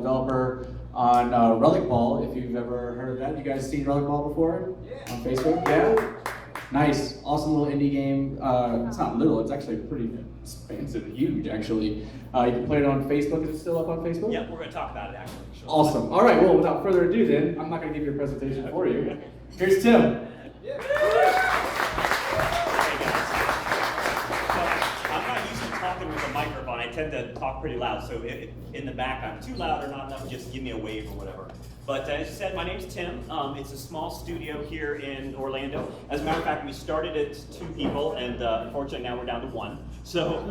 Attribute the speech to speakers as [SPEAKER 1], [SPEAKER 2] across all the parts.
[SPEAKER 1] developer on Relic Ball, if you've ever heard of that. You guys seen Relic Ball before? Yeah. On Facebook? Yeah? Nice, awesome little indie game. It's not little, it's actually pretty expansive, huge actually. You can play it on Facebook. Is it still up on Facebook?
[SPEAKER 2] Yeah, we're going to talk about it actually. Sure.
[SPEAKER 1] Awesome. All right, well, without further ado then, I'm not going to give you a presentation for you. Here's Tim.
[SPEAKER 2] Yeah. Hey guys. So, I'm not used to talking with a microphone. I tend to talk pretty loud, so if in the back I'm too loud or not enough, just give me a wave or whatever. But as I said, my name's Tim. It's a small studio here in Orlando. As a matter of fact, we started at 2 people, and unfortunately now we're down to 1. So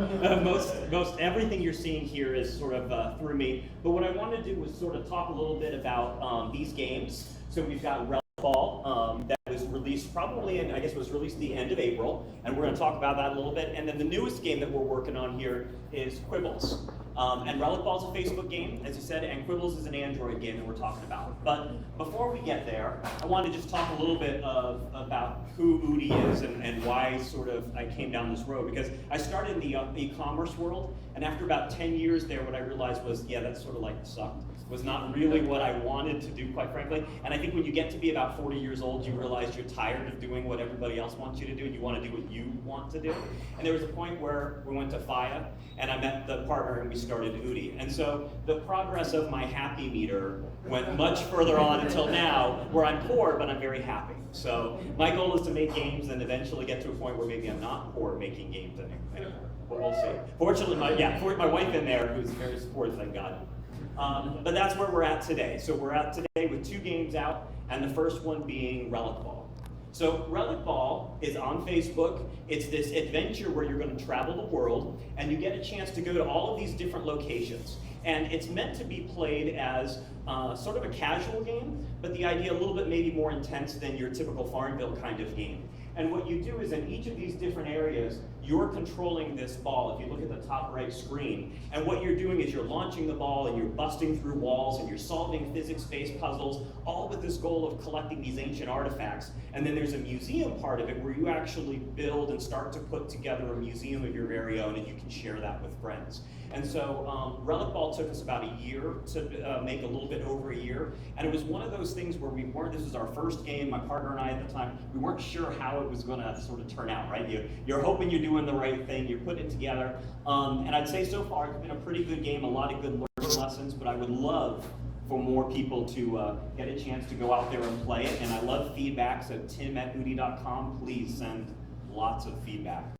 [SPEAKER 2] most everything you're seeing here is sort of through me. But what I wanted to do was sort of talk a little bit about these games. So we've got Relic Ball that was released probably in, I guess it was released the end of April, and we're going to talk about that a little bit. And then the newest game that we're working on here is Quibbles. And Relic Ball is a Facebook game, as you said, and Quibbles is an Android game that we're talking about. But before we get there, I want to just talk a little bit about who Ootii is and why sort of I came down this road. Because I started in the e-commerce world, and after about 10 years there, what I realized was, yeah, that sort of like sucked. It was not really what I wanted to do, quite frankly. And I think when you get to be about 40 years old, you realize you're tired of doing what everybody else wants you to do, and you want to do what you want to do. And there was a point where we went to FIA, and I met the partner, and we started Ootii. And so the progress of my happy meter went much further on until now, where I'm poor, but I'm very happy. So my goal is to make games and eventually get to a point where maybe I'm not poor making games anymore. But we'll see. Fortunately, my wife in there, who's very supportive, thank God. But that's where we're at today. So we're at today with 2 games out, and the first one being Relic Ball. So Relic Ball is on Facebook. It's this adventure where you're going to travel the world, and you get a chance to go to all of these different locations. And it's meant to be played as sort of a casual game, but the idea a little bit maybe more intense than your typical Farmville kind of game. And what you do is in each of these different areas, you're controlling this ball, if you look at the top right screen. And what you're doing is you're launching the ball and you're busting through walls and you're solving physics-based puzzles, all with this goal of collecting these ancient artifacts. And then there's a museum part of it where you actually build and start to put together a museum of your very own, and you can share that with friends. And so Relic Ball took us about a year to make, a little bit over a year. And it was one of those things where this was our first game, my partner and I at the time, we weren't sure how it was going to sort of turn out, right? You're hoping you're doing the right thing, you're putting it together. And I'd say so far it's been a pretty good game, a lot of good learning lessons, but I would love for more people to get a chance to go out there and play it. And I love feedback, so tim@ootie.com, please send lots of feedback.